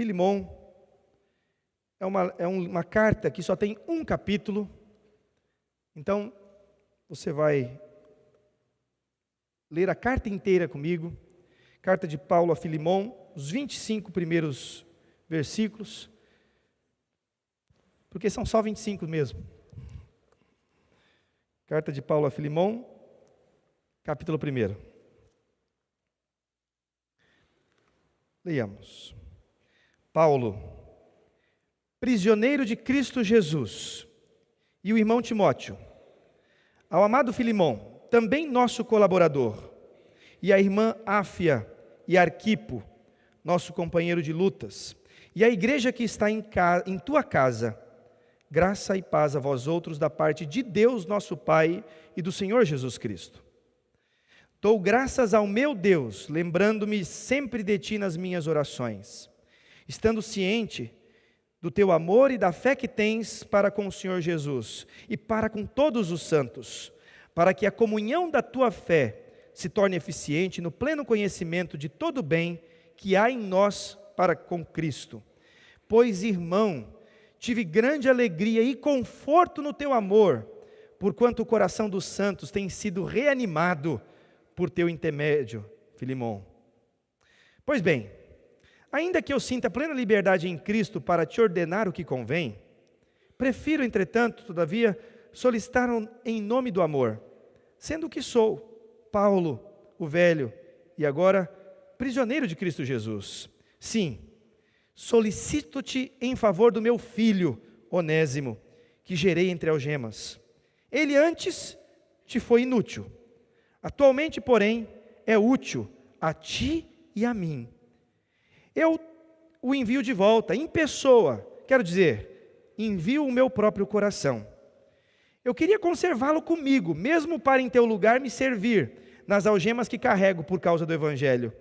Filemon é uma carta que só tem um capítulo. Então, você vai ler a carta inteira comigo. Carta de Paulo a Filemon, os 25 primeiros versículos, porque são só 25 mesmo. Carta de Paulo a Filemon, capítulo 1. Leiamos. Paulo, prisioneiro de Cristo Jesus, e o irmão Timóteo, ao amado Filemon, também nosso colaborador, e a irmã Áfia e Arquipo, nosso companheiro de lutas, e a igreja que está em tua casa, graça e paz a vós outros da parte de Deus nosso Pai e do Senhor Jesus Cristo. Dou graças ao meu Deus, lembrando-me sempre de ti nas minhas orações, estando ciente do teu amor e da fé que tens para com o Senhor Jesus e para com todos os santos, para que a comunhão da tua fé se torne eficiente no pleno conhecimento de todo o bem que há em nós para com Cristo. Pois, irmão, tive grande alegria e conforto no teu amor, porquanto o coração dos santos tem sido reanimado por teu intermédio, Filemon. Pois bem, ainda que eu sinta plena liberdade em Cristo para te ordenar o que convém, prefiro, entretanto, todavia, solicitar em nome do amor, sendo o que sou, Paulo, o velho, e agora prisioneiro de Cristo Jesus. Sim, solicito-te em favor do meu filho, Onésimo, que gerei entre algemas. Ele antes te foi inútil, atualmente, porém, é útil a ti e a mim. Eu o envio de volta, em pessoa, quero dizer, envio o meu próprio coração. Eu queria conservá-lo comigo, mesmo para em teu lugar me servir, nas algemas que carrego por causa do Evangelho.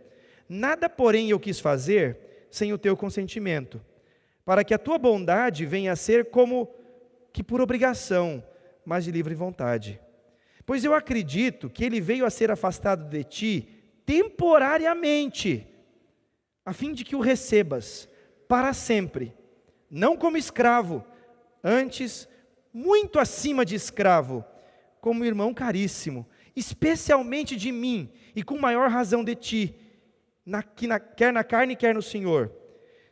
Nada, porém, eu quis fazer sem o teu consentimento, para que a tua bondade venha a ser como que por obrigação, mas de livre vontade. Pois eu acredito que ele veio a ser afastado de ti temporariamente, a fim de que o recebas para sempre, não como escravo, antes muito acima de escravo, como irmão caríssimo, especialmente de mim, e com maior razão de ti, quer na carne, quer no Senhor.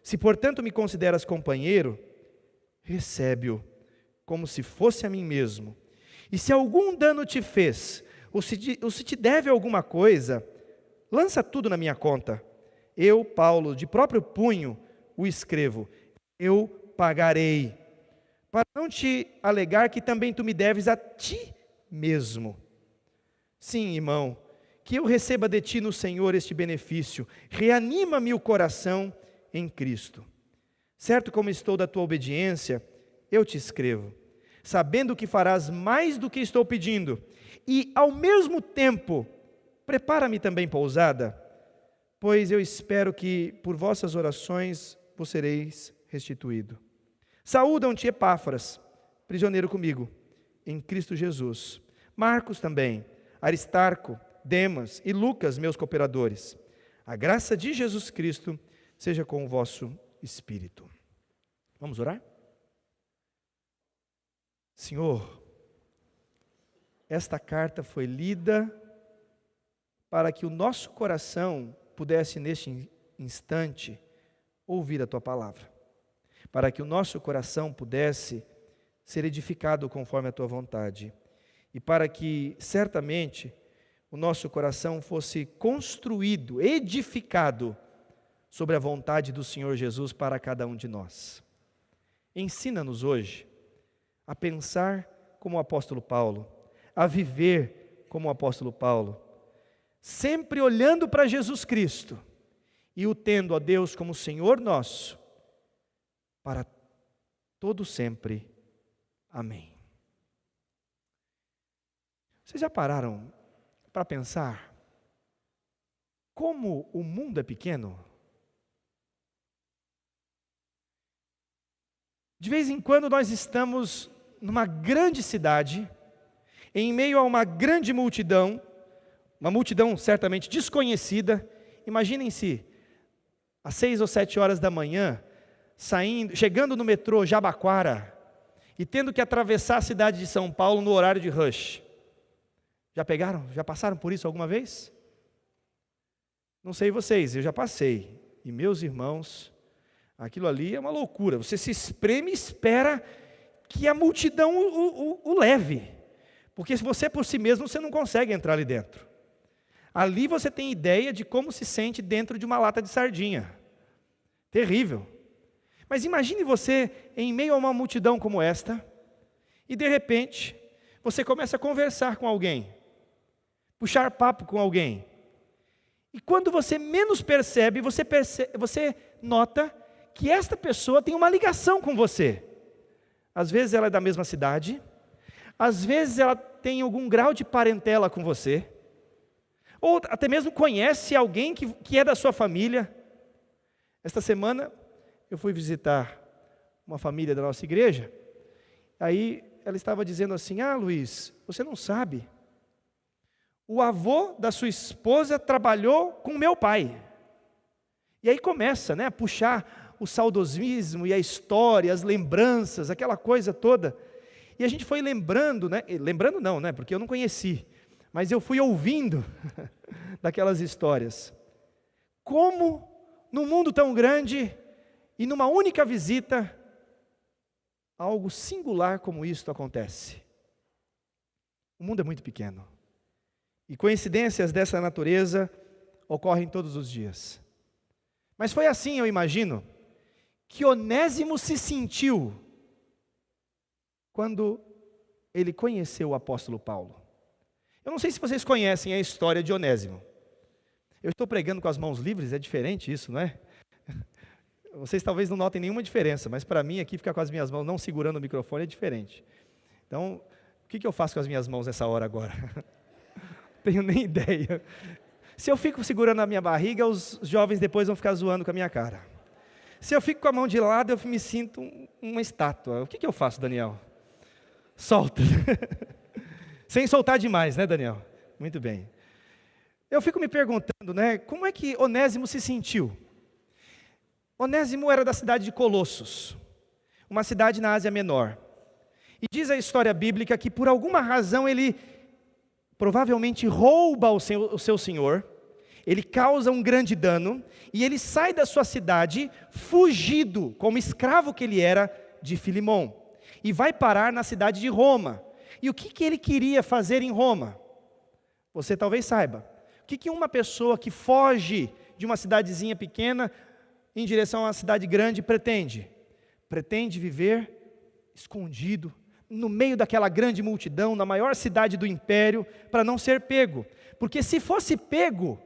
Se, portanto, me consideras companheiro, recebe-o, como se fosse a mim mesmo. E se algum dano te fez, ou se te deve alguma coisa, lança tudo na minha conta. Eu, Paulo, de próprio punho, o escrevo, eu pagarei, para não te alegar que também tu me deves a ti mesmo. Sim, irmão, que eu receba de ti no Senhor este benefício, reanima-me o coração em Cristo. Certo como estou da tua obediência, eu te escrevo, sabendo que farás mais do que estou pedindo, e ao mesmo tempo, prepara-me também pousada, pois eu espero que por vossas orações vos sereis restituído. Saúdam-te Epáfras, prisioneiro comigo, em Cristo Jesus. Marcos também, Aristarco, Demas e Lucas, meus cooperadores. A graça de Jesus Cristo seja com o vosso espírito. Vamos orar? Senhor, esta carta foi lida para que o nosso coração pudesse neste instante ouvir a Tua palavra, para que o nosso coração pudesse ser edificado conforme a Tua vontade, e para que certamente o nosso coração fosse construído, edificado sobre a vontade do Senhor Jesus para cada um de nós. Ensina-nos hoje a pensar como o apóstolo Paulo, a viver como o apóstolo Paulo, sempre olhando para Jesus Cristo e o tendo a Deus como Senhor nosso, para todo sempre. Amém. Vocês já pararam para pensar como o mundo é pequeno? De vez em quando nós estamos numa grande cidade, em meio a uma grande multidão, uma multidão certamente desconhecida. Imaginem-se às 6 ou 7 horas da manhã, chegando no metrô Jabaquara, e tendo que atravessar a cidade de São Paulo no horário de rush. Já passaram por isso alguma vez? Não sei vocês, eu já passei. E meus irmãos, aquilo ali é uma loucura. Você se espreme e espera que a multidão o leve. Porque se você por si mesmo, você não consegue entrar ali dentro. Ali você tem ideia de como se sente dentro de uma lata de sardinha. Terrível. Mas imagine você em meio a uma multidão como esta, e de repente, você começa a conversar com alguém, puxar papo com alguém. E quando você menos percebe, você nota que esta pessoa tem uma ligação com você. Às vezes ela é da mesma cidade, às vezes ela tem algum grau de parentela com você, ou até mesmo conhece alguém que é da sua família. Esta semana eu fui visitar uma família da nossa igreja, aí ela estava dizendo assim: Luiz, você não sabe, o avô da sua esposa trabalhou com meu pai. E aí começa, a puxar o saudosismo e a história, as lembranças, aquela coisa toda. E a gente foi lembrando, lembrando não, porque eu não conheci, mas eu fui ouvindo daquelas histórias. Como num mundo tão grande e numa única visita, algo singular como isto acontece. O mundo é muito pequeno. E coincidências dessa natureza ocorrem todos os dias. Mas foi assim, eu imagino, que Onésimo se sentiu quando ele conheceu o apóstolo Paulo. Eu não sei se vocês conhecem a história de Onésimo. Eu estou pregando com as mãos livres, é diferente isso, não é? Vocês talvez não notem nenhuma diferença, mas para mim aqui ficar com as minhas mãos não segurando o microfone é diferente. Então, o que eu faço com as minhas mãos nessa hora agora? Tenho nem ideia. Se eu fico segurando a minha barriga, os jovens depois vão ficar zoando com a minha cara. Se eu fico com a mão de lado, eu me sinto uma estátua. O que eu faço, Daniel? Solta. Sem soltar demais, né, Daniel? Muito bem. Eu fico me perguntando, como é que Onésimo se sentiu? Onésimo era da cidade de Colossos, uma cidade na Ásia Menor. E diz a história bíblica que por alguma razão ele provavelmente rouba o seu senhor, ele causa um grande dano, e ele sai da sua cidade, fugido, como escravo que ele era, de Filimon, e vai parar na cidade de Roma. E o que ele queria fazer em Roma? Você talvez saiba. O que uma pessoa que foge de uma cidadezinha pequena em direção a uma cidade grande pretende? Pretende viver escondido, no meio daquela grande multidão, na maior cidade do império, para não ser pego. Porque se fosse pego,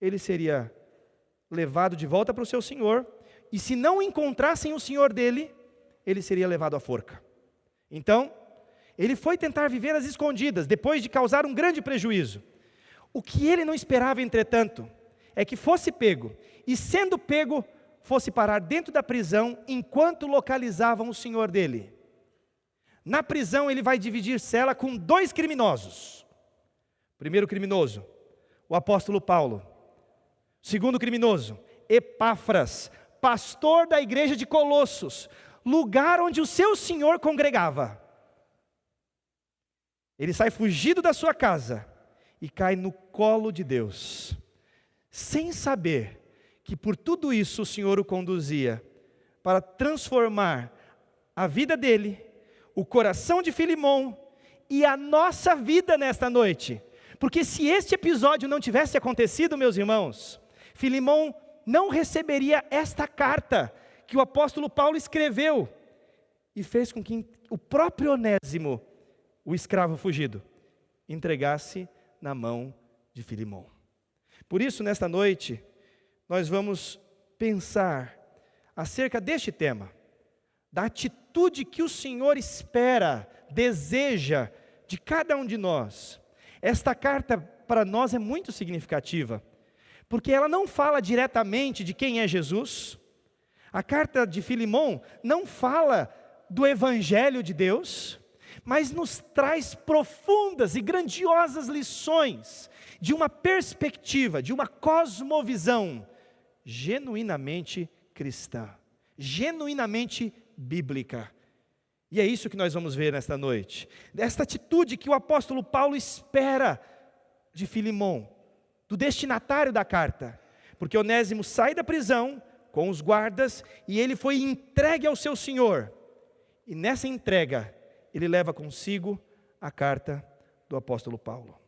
ele seria levado de volta para o seu senhor, e se não encontrassem o senhor dele, ele seria levado à forca. Então, ele foi tentar viver às escondidas, depois de causar um grande prejuízo. O que ele não esperava, entretanto, é que fosse pego, e sendo pego, fosse parar dentro da prisão, enquanto localizavam o senhor dele. Na prisão ele vai dividir cela com 2 criminosos. Primeiro criminoso, o apóstolo Paulo. Segundo criminoso, Epáfras, pastor da igreja de Colossos, lugar onde o seu senhor congregava. Ele sai fugido da sua casa e cai no colo de Deus, sem saber que por tudo isso o Senhor o conduzia para transformar a vida dele, o coração de Filimon e a nossa vida nesta noite. Porque se este episódio não tivesse acontecido, meus irmãos, Filimon não receberia esta carta que o apóstolo Paulo escreveu e fez com que o próprio Onésimo, o escravo fugido, entregasse na mão de Filimon. Por isso, nesta noite, nós vamos pensar acerca deste tema, da atitude que o Senhor espera, deseja de cada um de nós. Esta carta para nós é muito significativa, porque ela não fala diretamente de quem é Jesus. A carta de Filimon não fala do Evangelho de Deus, mas nos traz profundas e grandiosas lições de uma perspectiva, de uma cosmovisão genuinamente cristã, genuinamente bíblica. E é isso que nós vamos ver nesta noite. Esta atitude que o apóstolo Paulo espera de Filemon, do destinatário da carta. Porque Onésimo sai da prisão com os guardas e ele foi entregue ao seu senhor. E nessa entrega, ele leva consigo a carta do apóstolo Paulo.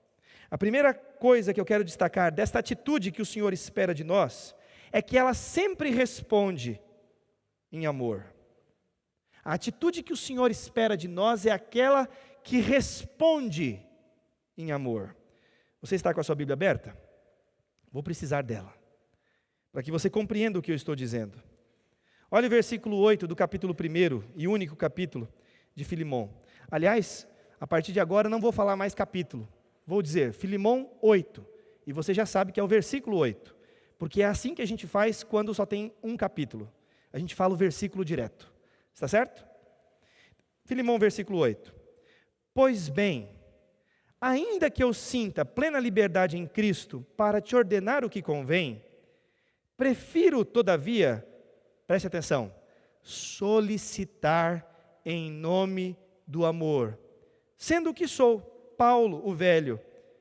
A primeira coisa que eu quero destacar desta atitude que o Senhor espera de nós, é que ela sempre responde em amor. A atitude que o Senhor espera de nós é aquela que responde em amor. Você está com a sua Bíblia aberta? Vou precisar dela, para que você compreenda o que eu estou dizendo. Olha o versículo 8 do capítulo 1 e único capítulo de Filemon. Aliás, a partir de agora não vou falar mais capítulo, vou dizer Filemon 8, e você já sabe que é o versículo 8, porque é assim que a gente faz quando só tem um capítulo, a gente fala o versículo direto, está certo? Filemon versículo 8, pois bem, ainda que eu sinta plena liberdade em Cristo para te ordenar o que convém, prefiro todavia, preste atenção, solicitar em nome do amor, sendo o que sou, Paulo, o velho,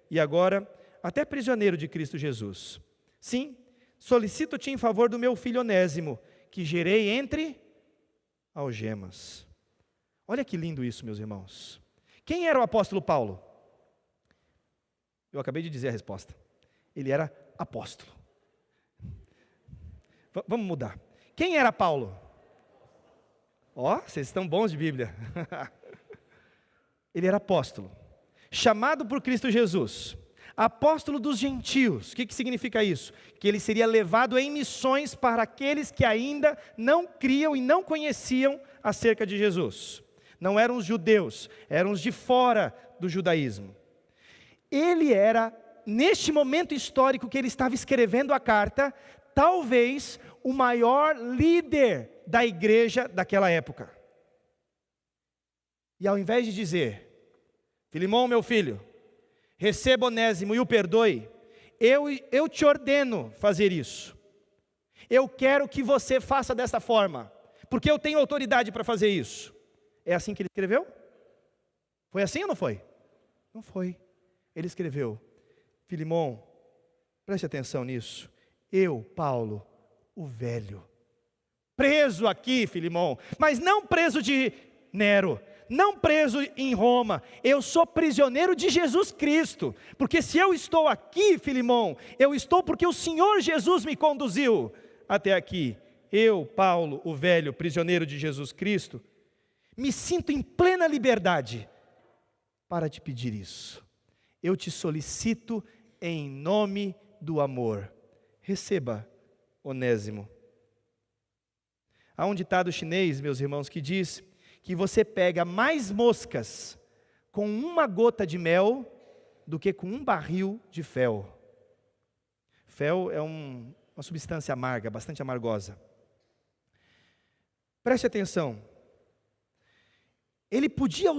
e agora até prisioneiro de Cristo Jesus. Sim, solicito-te em favor do meu filho Onésimo, que gerei entre algemas. Olha que lindo isso, meus irmãos. Quem era o apóstolo Paulo? Eu acabei de dizer a resposta. Ele era apóstolo. Vamos mudar. Quem era Paulo? Ó, vocês estão bons de Bíblia. Ele era apóstolo, chamado por Cristo Jesus, apóstolo dos gentios. O que significa isso? Que ele seria levado em missões para aqueles que ainda não criam e não conheciam acerca de Jesus. Não eram os judeus, eram os de fora do judaísmo. Ele era, neste momento histórico que ele estava escrevendo a carta, talvez o maior líder da igreja daquela época. E ao invés de dizer, Filemon, meu filho, receba Onésimo e o perdoe, eu te ordeno fazer isso. Eu quero que você faça dessa forma, porque eu tenho autoridade para fazer isso. É assim que ele escreveu? Foi assim ou não foi? Não foi. Ele escreveu, Filemon, preste atenção nisso, eu, Paulo, o velho, preso aqui, Filemon, mas não preso de Nero, não preso em Roma, eu sou prisioneiro de Jesus Cristo, porque se eu estou aqui, Filemon, eu estou porque o Senhor Jesus me conduziu até aqui. Eu, Paulo, o velho, prisioneiro de Jesus Cristo, me sinto em plena liberdade para te pedir isso. Eu te solicito em nome do amor. Receba, Onésimo. Há um ditado chinês, meus irmãos, que diz que você pega mais moscas com uma gota de mel do que com um barril de fel. Fel é uma substância amarga, bastante amargosa. Preste atenção. Ele podia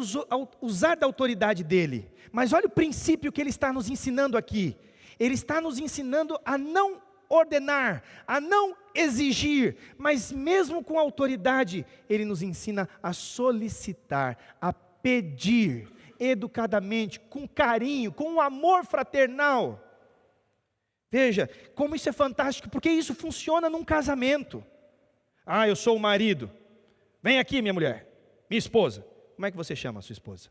usar da autoridade dele, mas olha o princípio que ele está nos ensinando aqui. Ele está nos ensinando a não ordenar, a não exigir, mas mesmo com autoridade, ele nos ensina a solicitar, a pedir, educadamente, com carinho, com um amor fraternal. Veja, como isso é fantástico, porque isso funciona num casamento. Ah, eu sou o marido, vem aqui minha mulher, minha esposa. Como é que você chama a sua esposa?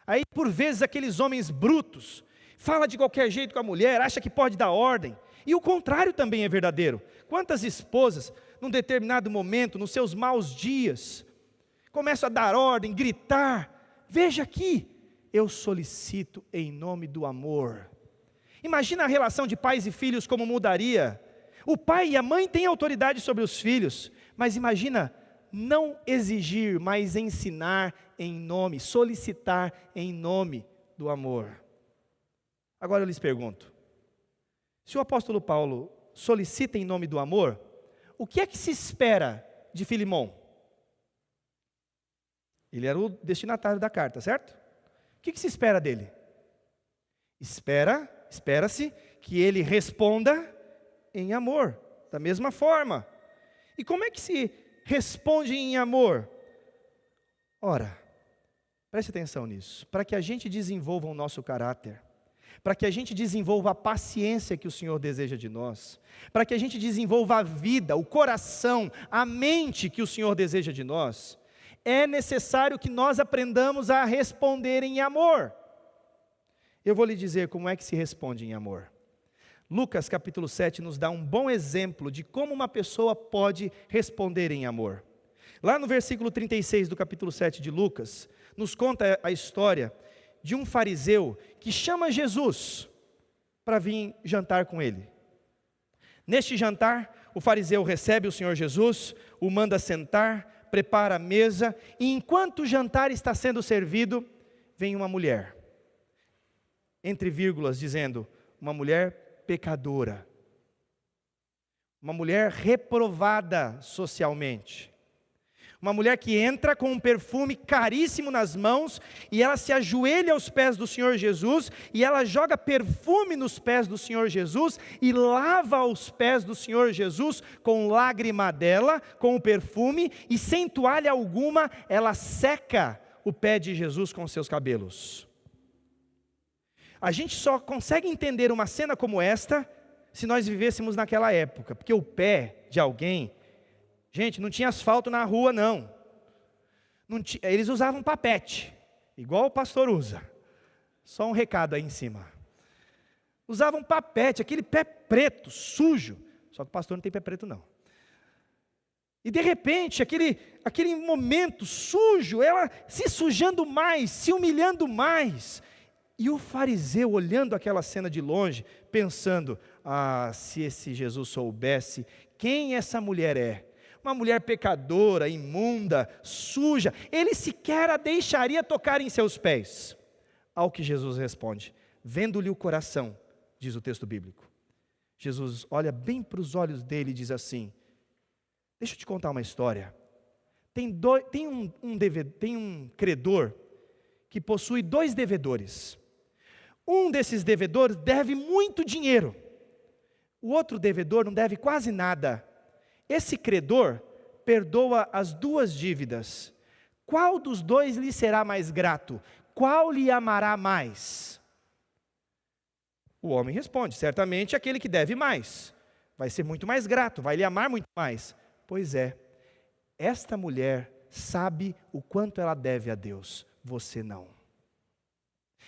Aí por vezes aqueles homens brutos, fala de qualquer jeito com a mulher, acha que pode dar ordem. E o contrário também é verdadeiro. Quantas esposas, num determinado momento, nos seus maus dias, começam a dar ordem, gritar. Veja aqui, eu solicito em nome do amor. Imagina a relação de pais e filhos como mudaria. O pai e a mãe têm autoridade sobre os filhos, mas imagina não exigir, mas ensinar em nome, solicitar em nome do amor. Agora eu lhes pergunto, se o apóstolo Paulo solicita em nome do amor, o que é que se espera de Filemon? Ele era o destinatário da carta, certo? O que se espera dele? Espera-se que ele responda em amor. da mesma forma. E como é que se responde em amor? Ora, preste atenção nisso, para que a gente desenvolva o nosso caráter, para que a gente desenvolva a paciência que o Senhor deseja de nós, para que a gente desenvolva a vida, o coração, a mente que o Senhor deseja de nós, é necessário que nós aprendamos a responder em amor. Eu vou lhe dizer como é que se responde em amor. Lucas capítulo 7 nos dá um bom exemplo de como uma pessoa pode responder em amor. Lá no versículo 36 do capítulo 7 de Lucas, nos conta a história de um fariseu que chama Jesus para vir jantar com ele. Neste jantar, o fariseu recebe o Senhor Jesus, o manda sentar, prepara a mesa, e enquanto o jantar está sendo servido, vem uma mulher, entre vírgulas, dizendo, uma mulher pecadora, uma mulher reprovada socialmente, uma mulher que entra com um perfume caríssimo nas mãos, e ela se ajoelha aos pés do Senhor Jesus, e ela joga perfume nos pés do Senhor Jesus, e lava os pés do Senhor Jesus com lágrima dela, com o perfume, e sem toalha alguma, ela seca o pé de Jesus com seus cabelos. A gente só consegue entender uma cena como esta, se nós vivêssemos naquela época, porque o pé de alguém, gente, não tinha asfalto na rua não, eles usavam papete, igual o pastor usa, só um recado aí em cima, usavam papete, aquele pé preto, sujo, só que o pastor não tem pé preto não, e de repente, aquele momento sujo, ela se sujando mais, se humilhando mais, e o fariseu olhando aquela cena de longe, pensando, se esse Jesus soubesse quem essa mulher é, uma mulher pecadora, imunda, suja, ele sequer a deixaria tocar em seus pés. Ao que Jesus responde, vendo-lhe o coração, diz o texto bíblico. Jesus olha bem para os olhos dele e diz assim, deixa eu te contar uma história. Tem um credor que possui 2 devedores. Um desses devedores deve muito dinheiro, o outro devedor não deve quase nada. Esse credor perdoa as 2 dívidas. Qual dos 2 lhe será mais grato? Qual lhe amará mais? O homem responde, certamente aquele que deve mais, vai ser muito mais grato, vai lhe amar muito mais. Pois é, esta mulher sabe o quanto ela deve a Deus, você não.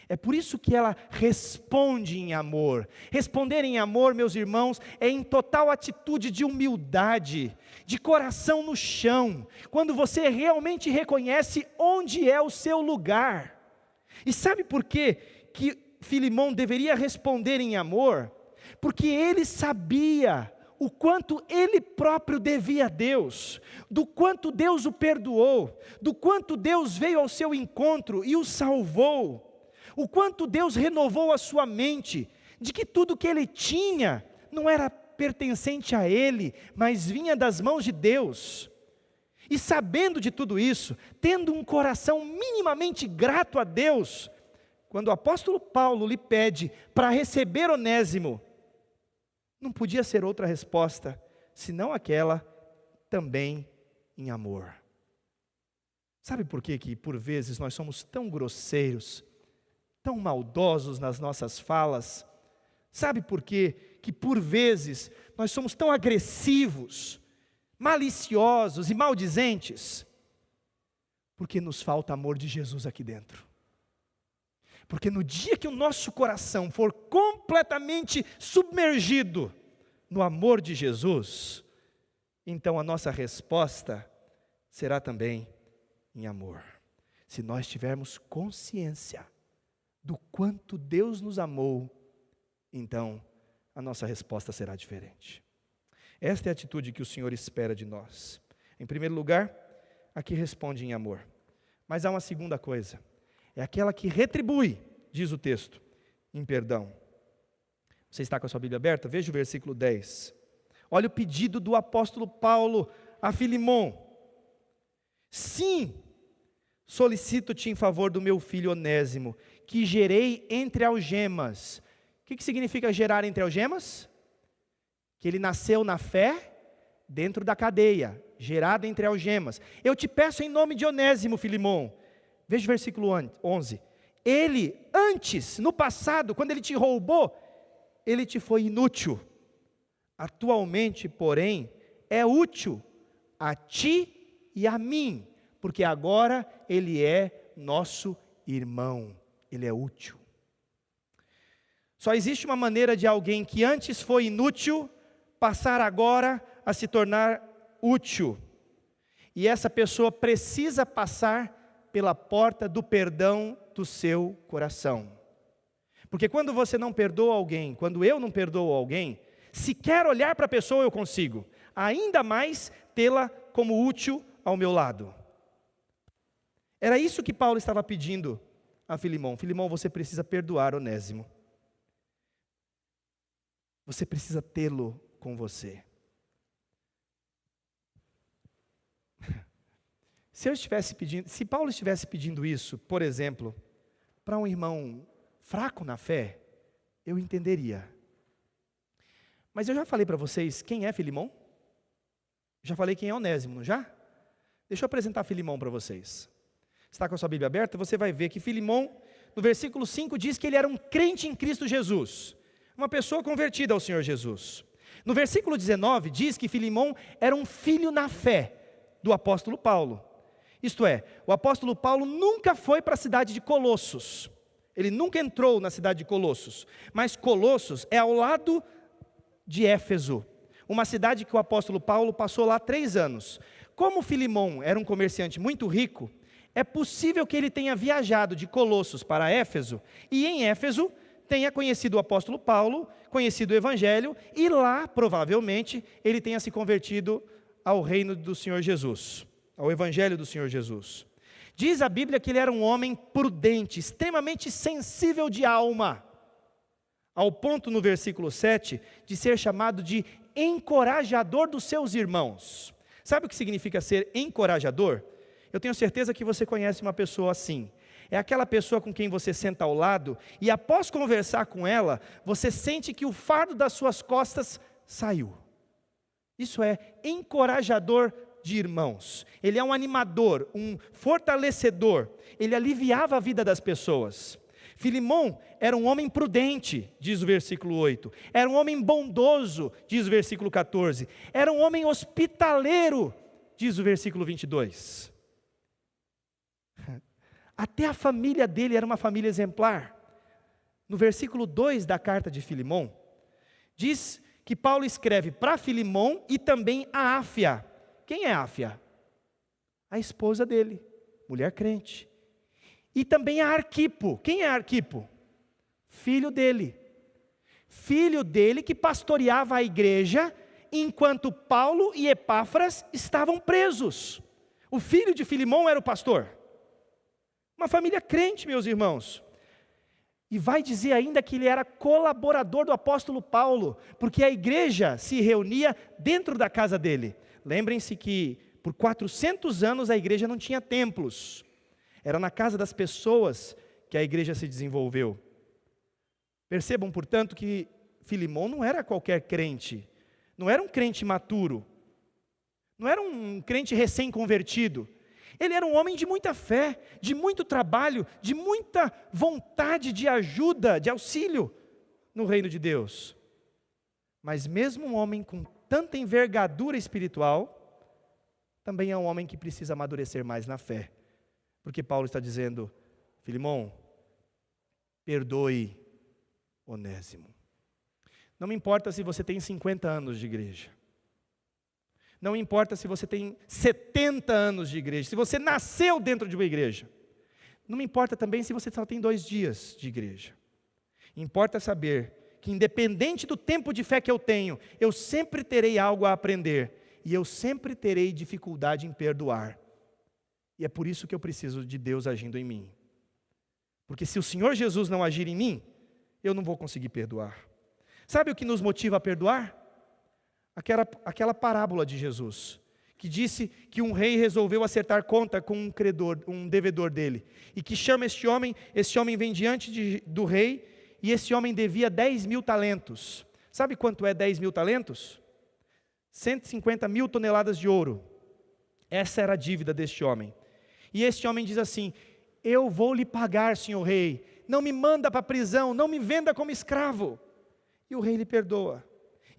É por isso que ela responde em amor. Responder em amor, meus irmãos, é em total atitude de humildade, de coração no chão, quando você realmente reconhece onde é o seu lugar. E sabe por quê que Filemão deveria responder em amor? Porque ele sabia o quanto ele próprio devia a Deus, do quanto Deus o perdoou, do quanto Deus veio ao seu encontro e o salvou, o quanto Deus renovou a sua mente, de que tudo que ele tinha não era pertencente a ele, mas vinha das mãos de Deus. E sabendo de tudo isso, tendo um coração minimamente grato a Deus, quando o apóstolo Paulo lhe pede para receber Onésimo, não podia ser outra resposta, senão aquela também em amor. Sabe por quê que por vezes nós somos tão grosseiros, tão maldosos nas nossas falas? Sabe por quê que por vezes nós somos tão agressivos, maliciosos e maldizentes? Porque nos falta amor de Jesus aqui dentro. Porque no dia que o nosso coração for completamente submergido no amor de Jesus, então a nossa resposta será também em amor. Se nós tivermos consciência do quanto Deus nos amou, então a nossa resposta será diferente. Esta é a atitude que o Senhor espera de nós. Em primeiro lugar, aqui responde em amor. Mas há uma segunda coisa, é aquela que retribui, diz o texto, em perdão. Você está com a sua Bíblia aberta? Veja o versículo 10. Olha o pedido do apóstolo Paulo a Filemão. Sim, solicito-te em favor do meu filho Onésimo, que gerei entre algemas. O que significa gerar entre algemas? O que ele nasceu na fé, dentro da cadeia, gerado entre algemas. Eu te peço em nome de Onésimo, Filimon. Veja o versículo 11. Ele, antes, no passado, quando ele te roubou, ele te foi inútil. Atualmente, porém, é útil a ti e a mim, porque agora ele é nosso irmão. Ele é útil. Só existe uma maneira de alguém que antes foi inútil, passar agora a se tornar útil. E essa pessoa precisa passar pela porta do perdão do seu coração. Porque quando você não perdoa alguém, quando eu não perdoo alguém, sequer olhar para a pessoa eu consigo, ainda mais tê-la como útil ao meu lado. Era isso que Paulo estava pedindo a Filimão. Filimão, você precisa perdoar Onésimo. Você precisa tê-lo com você. Se Paulo estivesse pedindo isso, por exemplo, para um irmão fraco na fé, eu entenderia. Mas eu já falei para vocês quem é Filimão? Já falei quem é Onésimo, não já? Deixa eu apresentar Filimão para vocês. Está com a sua Bíblia aberta? Você vai ver que Filimão, no versículo 5, diz que ele era um crente em Cristo Jesus. Uma pessoa convertida ao Senhor Jesus. No versículo 19, diz que Filimão era um filho na fé do apóstolo Paulo. Isto é, o apóstolo Paulo nunca foi para a cidade de Colossos. Ele nunca entrou na cidade de Colossos. Mas Colossos é ao lado de Éfeso, uma cidade que o apóstolo Paulo passou lá 3 anos. Como Filimão era um comerciante muito rico, é possível que ele tenha viajado de Colossos para Éfeso, e em Éfeso tenha conhecido o apóstolo Paulo, conhecido o evangelho, e lá, provavelmente, ele tenha se convertido ao reino do Senhor Jesus, ao evangelho do Senhor Jesus. Diz a Bíblia que ele era um homem prudente, extremamente sensível de alma, ao ponto no versículo 7, de ser chamado de encorajador dos seus irmãos. Sabe o que significa ser encorajador? Eu tenho certeza que você conhece uma pessoa assim. É aquela pessoa com quem você senta ao lado e após conversar com ela, você sente que o fardo das suas costas saiu. Isso é encorajador de irmãos. Ele é um animador, um fortalecedor. Ele aliviava a vida das pessoas. Filimão era um homem prudente, diz o versículo 8. Era um homem bondoso, diz o versículo 14. Era um homem hospitaleiro, diz o versículo 22. Até a família dele era uma família exemplar. No versículo 2 da carta de Filimão, diz que Paulo escreve para Filimão e também a Áfia. Quem é Áfia? A esposa dele, mulher crente. E também a Arquipo. Quem é Arquipo? Filho dele. Filho dele que pastoreava a igreja enquanto Paulo e Epáfras estavam presos. O filho de Filimão era o pastor. Uma família crente, meus irmãos. E vai dizer ainda que ele era colaborador do apóstolo Paulo, porque a igreja se reunia dentro da casa dele. Lembrem-se que por 400 anos a igreja não tinha templos. Era na casa das pessoas que a igreja se desenvolveu. Percebam, portanto, que Filimão não era qualquer crente. Não era um crente maturo. Não era um crente recém-convertido. Ele era um homem de muita fé, de muito trabalho, de muita vontade de ajuda, de auxílio no reino de Deus. Mas mesmo um homem com tanta envergadura espiritual, também é um homem que precisa amadurecer mais na fé. Porque Paulo está dizendo, Filimão, perdoe Onésimo. Não me importa se você tem 50 anos de igreja. Não importa se você tem 70 anos de igreja, se você nasceu dentro de uma igreja. Não me importa também se você só tem 2 dias de igreja. Importa saber que independente do tempo de fé que eu tenho, eu sempre terei algo a aprender. E eu sempre terei dificuldade em perdoar. E é por isso que eu preciso de Deus agindo em mim. Porque se o Senhor Jesus não agir em mim, eu não vou conseguir perdoar. Sabe o que nos motiva a perdoar? Aquela parábola de Jesus, que disse que um rei resolveu acertar conta com um credor, um devedor dele, e que chama este homem vem diante do rei, e esse homem devia 10.000 talentos. Sabe quanto é 10 mil talentos? 150 mil toneladas de ouro. Essa era a dívida deste homem. E este homem diz assim: eu vou lhe pagar, senhor rei, não me manda para a prisão, não me venda como escravo. E o rei lhe perdoa.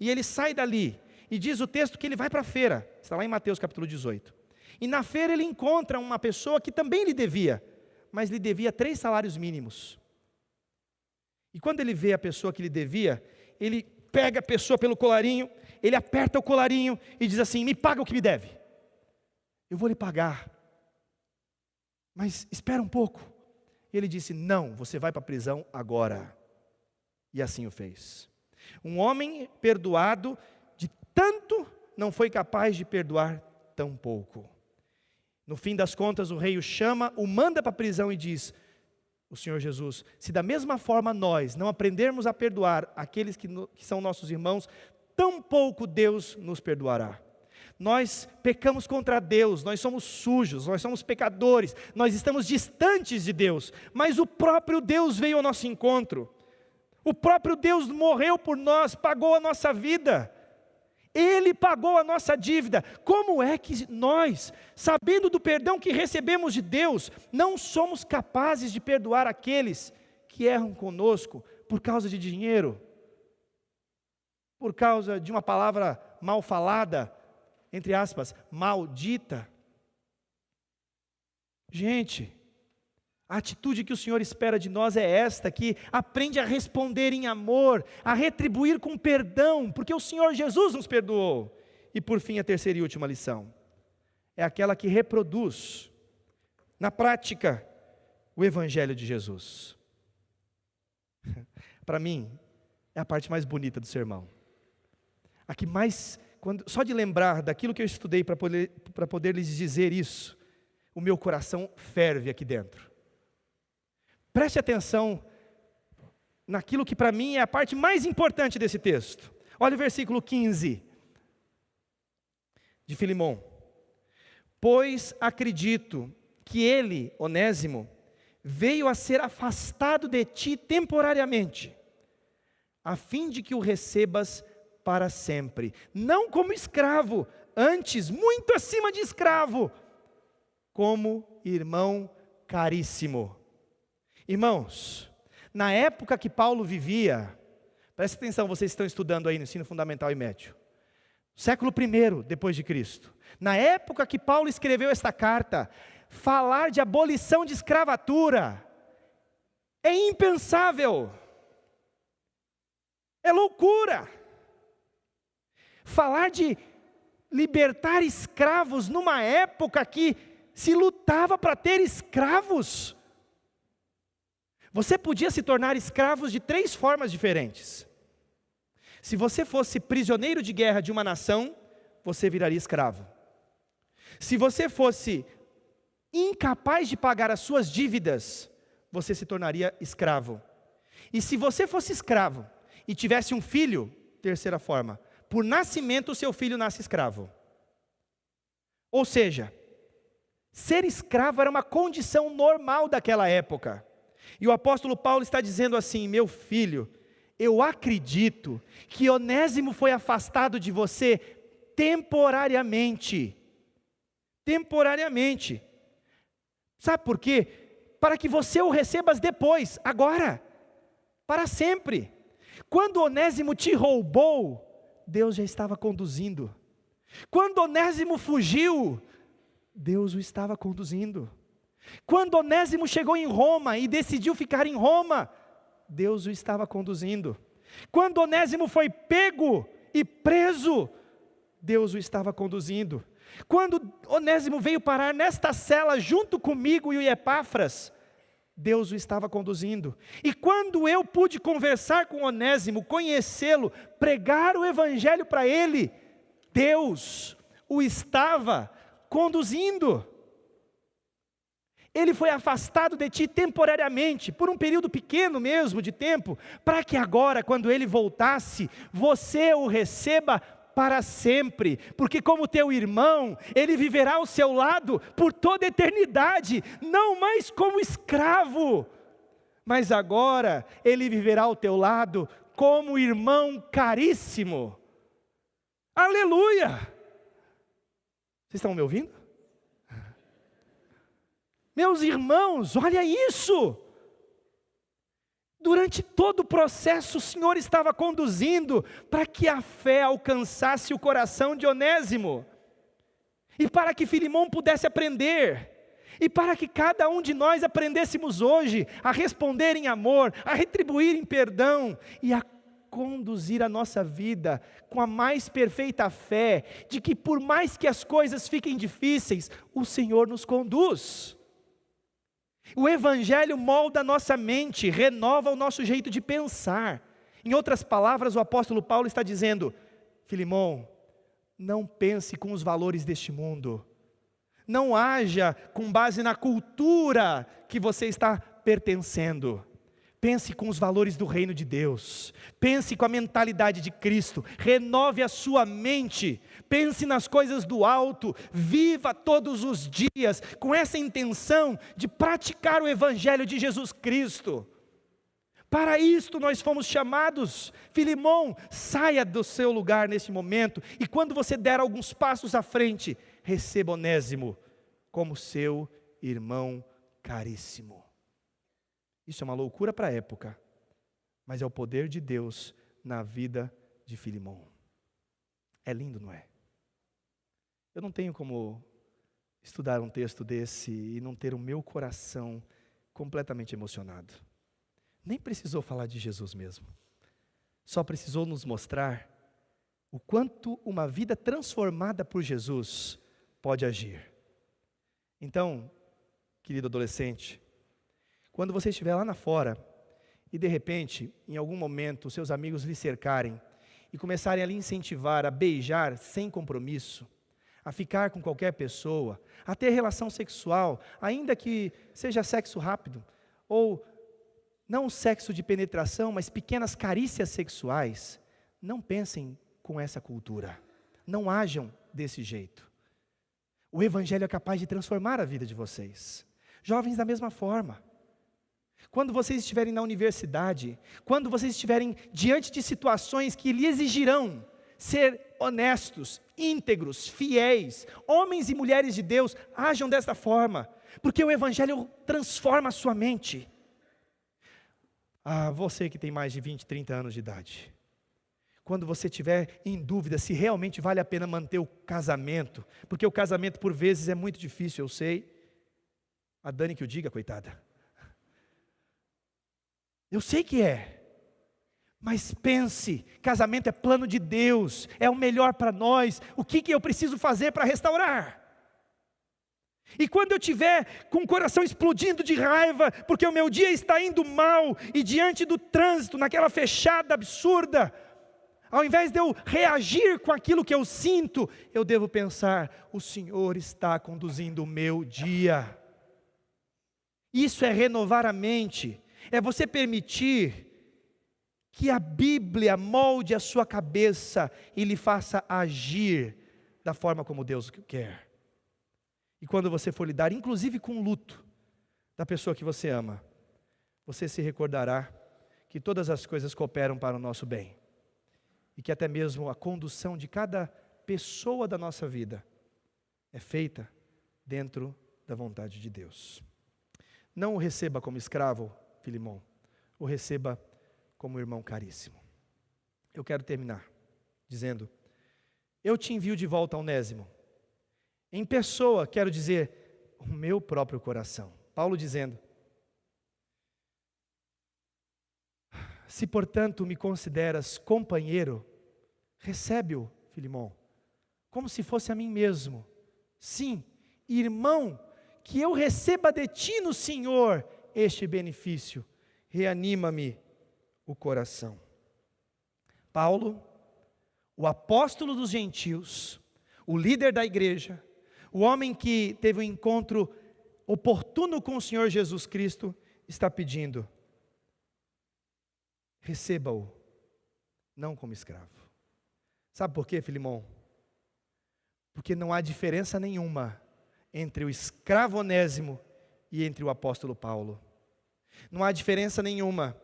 E ele sai dali, e diz o texto que ele vai para a feira, está lá em Mateus capítulo 18. E na feira ele encontra uma pessoa que também lhe devia, mas lhe devia 3 salários mínimos. E quando ele vê a pessoa que lhe devia, ele pega a pessoa pelo colarinho, ele aperta o colarinho e diz assim: me paga o que me deve. Eu vou lhe pagar, mas espera um pouco. E ele disse: não, você vai para a prisão agora. E assim o fez. Um homem perdoado de tanto não foi capaz de perdoar tão pouco. No fim das contas, o rei o chama, o manda para a prisão e diz: o Senhor Jesus, se da mesma forma nós não aprendermos a perdoar aqueles que são nossos irmãos, tão pouco Deus nos perdoará. Nós pecamos contra Deus, nós somos sujos, nós somos pecadores, nós estamos distantes de Deus, mas o próprio Deus veio ao nosso encontro, o próprio Deus morreu por nós, pagou a nossa vida, Ele pagou a nossa dívida. Como é que nós, sabendo do perdão que recebemos de Deus, não somos capazes de perdoar aqueles que erram conosco por causa de dinheiro, por causa de uma palavra mal falada, entre aspas, maldita? Gente, a atitude que o Senhor espera de nós é esta, que aprende a responder em amor, a retribuir com perdão, porque o Senhor Jesus nos perdoou. E por fim, a terceira e última lição, é aquela que reproduz, na prática, o Evangelho de Jesus. Para mim, é a parte mais bonita do sermão. A que mais, só de lembrar daquilo que eu estudei para poder lhes dizer isso, o meu coração ferve aqui dentro. Preste atenção naquilo que para mim é a parte mais importante desse texto. Olha o versículo 15 de Filemão. Pois acredito que ele, Onésimo, veio a ser afastado de ti temporariamente, a fim de que o recebas para sempre, não como escravo, antes, muito acima de escravo, como irmão caríssimo. Irmãos, na época que Paulo vivia, preste atenção, vocês estão estudando aí no ensino fundamental e médio, século I depois de Cristo, na época que Paulo escreveu esta carta, falar de abolição de escravatura é impensável, é loucura. Falar de libertar escravos numa época que se lutava para ter escravos. Você podia se tornar escravos de 3 formas diferentes. Se você fosse prisioneiro de guerra de uma nação, você viraria escravo. Se você fosse incapaz de pagar as suas dívidas, você se tornaria escravo. E se você fosse escravo e tivesse um filho, terceira forma, por nascimento o seu filho nasce escravo. Ou seja, ser escravo era uma condição normal daquela época. E o apóstolo Paulo está dizendo assim: meu filho, eu acredito que Onésimo foi afastado de você temporariamente. Temporariamente. Sabe por quê? Para que você o recebas depois, agora, para sempre. Quando Onésimo te roubou, Deus já estava conduzindo. Quando Onésimo fugiu, Deus o estava conduzindo. Quando Onésimo chegou em Roma e decidiu ficar em Roma, Deus o estava conduzindo. Quando Onésimo foi pego e preso, Deus o estava conduzindo. Quando Onésimo veio parar nesta cela junto comigo e o Epáfras, Deus o estava conduzindo. E quando eu pude conversar com Onésimo, conhecê-lo, pregar o Evangelho para ele, Deus o estava conduzindo. Ele foi afastado de ti temporariamente, por um período pequeno mesmo de tempo, para que agora, quando ele voltasse, você o receba para sempre, porque como teu irmão, ele viverá ao seu lado por toda a eternidade, não mais como escravo, mas agora ele viverá ao teu lado como irmão caríssimo. Aleluia! Vocês estão me ouvindo? Meus irmãos, olha isso! Durante todo o processo, o Senhor estava conduzindo para que a fé alcançasse o coração de Onésimo, e para que Filemão pudesse aprender, e para que cada um de nós aprendêssemos hoje a responder em amor, a retribuir em perdão, e a conduzir a nossa vida com a mais perfeita fé, de que por mais que as coisas fiquem difíceis, o Senhor nos conduz. O Evangelho molda a nossa mente, renova o nosso jeito de pensar. Em outras palavras, o apóstolo Paulo está dizendo: Filemão, não pense com os valores deste mundo, não haja com base na cultura que você está pertencendo. Pense com os valores do reino de Deus, pense com a mentalidade de Cristo, renove a sua mente, pense nas coisas do alto, viva todos os dias com essa intenção de praticar o Evangelho de Jesus Cristo. Para isto nós fomos chamados. Filemão, saia do seu lugar neste momento, e quando você der alguns passos à frente, receba Onésimo como seu irmão caríssimo. Isso é uma loucura para a época, mas é o poder de Deus na vida de Filemão. É lindo, não é? Eu não tenho como estudar um texto desse e não ter o meu coração completamente emocionado. Nem precisou falar de Jesus mesmo. Só precisou nos mostrar o quanto uma vida transformada por Jesus pode agir. Então, querido adolescente, quando você estiver lá fora e de repente, em algum momento, seus amigos lhe cercarem e começarem a lhe incentivar a beijar sem compromisso, a ficar com qualquer pessoa, a ter relação sexual, ainda que seja sexo rápido, ou não sexo de penetração, mas pequenas carícias sexuais, não pensem com essa cultura, não ajam desse jeito. O Evangelho é capaz de transformar a vida de vocês. Jovens, da mesma forma. Quando vocês estiverem na universidade, quando vocês estiverem diante de situações que lhe exigirão ser honestos, íntegros, fiéis, homens e mulheres de Deus, ajam desta forma, porque o Evangelho transforma a sua mente. Você que tem mais de 20, 30 anos de idade, quando você estiver em dúvida se realmente vale a pena manter o casamento, porque o casamento por vezes é muito difícil, eu sei, a Dani que o diga, coitada. Eu sei que é, mas pense, casamento é plano de Deus, é o melhor para nós. O que eu preciso fazer para restaurar? E quando eu estiver com o coração explodindo de raiva, porque o meu dia está indo mal, e diante do trânsito, naquela fechada absurda, ao invés de eu reagir com aquilo que eu sinto, eu devo pensar: o Senhor está conduzindo o meu dia. Isso é renovar a mente. É você permitir que a Bíblia molde a sua cabeça e lhe faça agir da forma como Deus quer. E quando você for lidar, inclusive com o luto da pessoa que você ama, você se recordará que todas as coisas cooperam para o nosso bem. E que até mesmo a condução de cada pessoa da nossa vida é feita dentro da vontade de Deus. Não o receba como escravo, Filemão, o receba como irmão caríssimo. Eu quero terminar dizendo: eu te envio de volta a Onésimo, em pessoa, quero dizer, o meu próprio coração. Paulo dizendo: se portanto me consideras companheiro, recebe-o, Filemão, como se fosse a mim mesmo. Sim, irmão, que eu receba de ti no Senhor este benefício, reanima-me o coração. Paulo, o apóstolo dos gentios, o líder da igreja, o homem que teve um encontro oportuno com o Senhor Jesus Cristo, está pedindo: receba-o, não como escravo. Sabe por quê, Filemão? Porque não há diferença nenhuma entre o escravo Onésimo e entre o apóstolo Paulo. Não há diferença nenhuma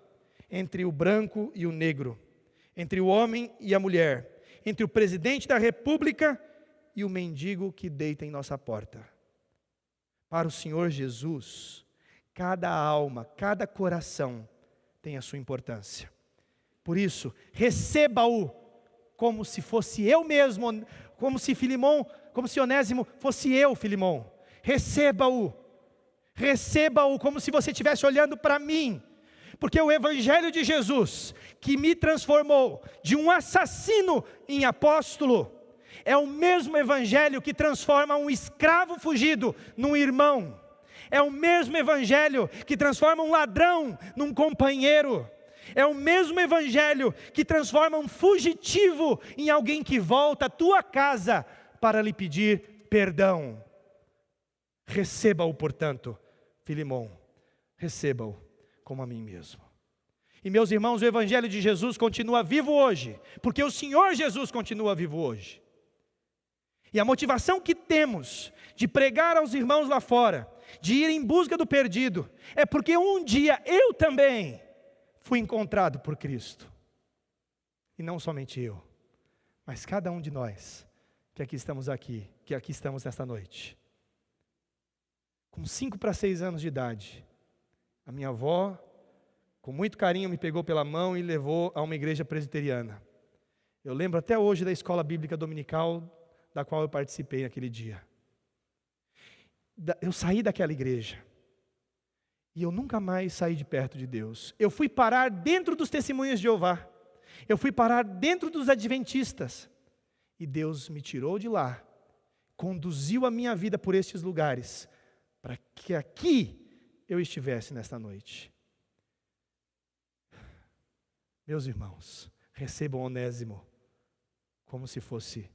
entre o branco e o negro, entre o homem e a mulher, entre o presidente da república e o mendigo que deita em nossa porta. Para o Senhor Jesus, cada alma, cada coração tem a sua importância. Por isso, receba-o como se fosse eu mesmo, como se Onésimo fosse eu, Filemão. Receba-o como se você estivesse olhando para mim, porque o Evangelho de Jesus, que me transformou de um assassino em apóstolo, é o mesmo Evangelho que transforma um escravo fugido num irmão, é o mesmo Evangelho que transforma um ladrão num companheiro, é o mesmo Evangelho que transforma um fugitivo em alguém que volta à tua casa para lhe pedir perdão. Receba-o, portanto, Filemão, receba-o como a mim mesmo. E meus irmãos, o Evangelho de Jesus continua vivo hoje, porque o Senhor Jesus continua vivo hoje. E a motivação que temos de pregar aos irmãos lá fora, de ir em busca do perdido, é porque um dia eu também fui encontrado por Cristo. E não somente eu, mas cada um de nós que aqui estamos nesta noite. Com 5 para 6 anos de idade, a minha avó, com muito carinho, me pegou pela mão e levou a uma igreja presbiteriana. Eu lembro até hoje da escola bíblica dominical, da qual eu participei naquele dia. Eu saí daquela igreja, e eu nunca mais saí de perto de Deus. Eu fui parar dentro dos Testemunhas de Jeová, eu fui parar dentro dos Adventistas, e Deus me tirou de lá, conduziu a minha vida por estes lugares, para que aqui eu estivesse nesta noite. Meus irmãos, recebam Onésimo como se fosse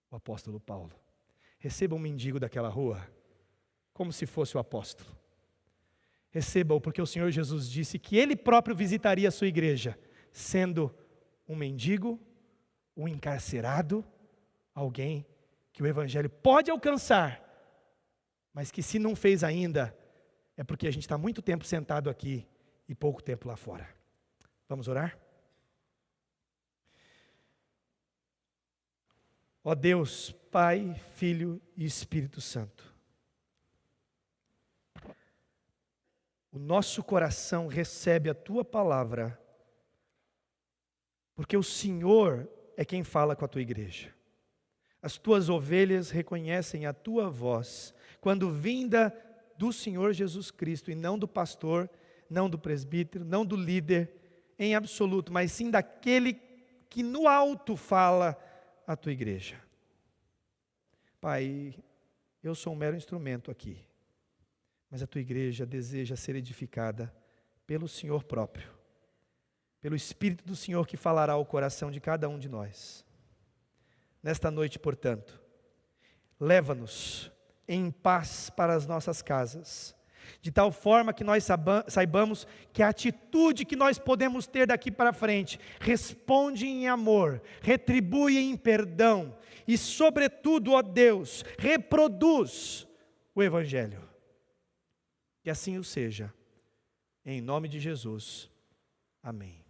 o apóstolo Paulo. Recebam um mendigo daquela rua como se fosse o apóstolo. Recebam-o porque o Senhor Jesus disse que Ele próprio visitaria a sua igreja, sendo um mendigo, um encarcerado, alguém que o Evangelho pode alcançar, mas que se não fez ainda, é porque a gente está muito tempo sentado aqui e pouco tempo lá fora. Vamos orar? Ó Deus, Pai, Filho e Espírito Santo, o nosso coração recebe a Tua palavra, porque o Senhor é quem fala com a Tua igreja. As Tuas ovelhas reconhecem a Tua voz, quando vinda do Senhor Jesus Cristo, e não do pastor, não do presbítero, não do líder, em absoluto, mas sim daquele que no alto fala a Tua igreja. Pai, eu sou um mero instrumento aqui, mas a Tua igreja deseja ser edificada pelo Senhor próprio, pelo Espírito do Senhor que falará ao coração de cada um de nós. Nesta noite, portanto, leva-nos em paz para as nossas casas, de tal forma que nós saibamos que a atitude que nós podemos ter daqui para frente responde em amor, retribui em perdão e, sobretudo, ó Deus, reproduz o Evangelho. Que assim o seja, em nome de Jesus, amém.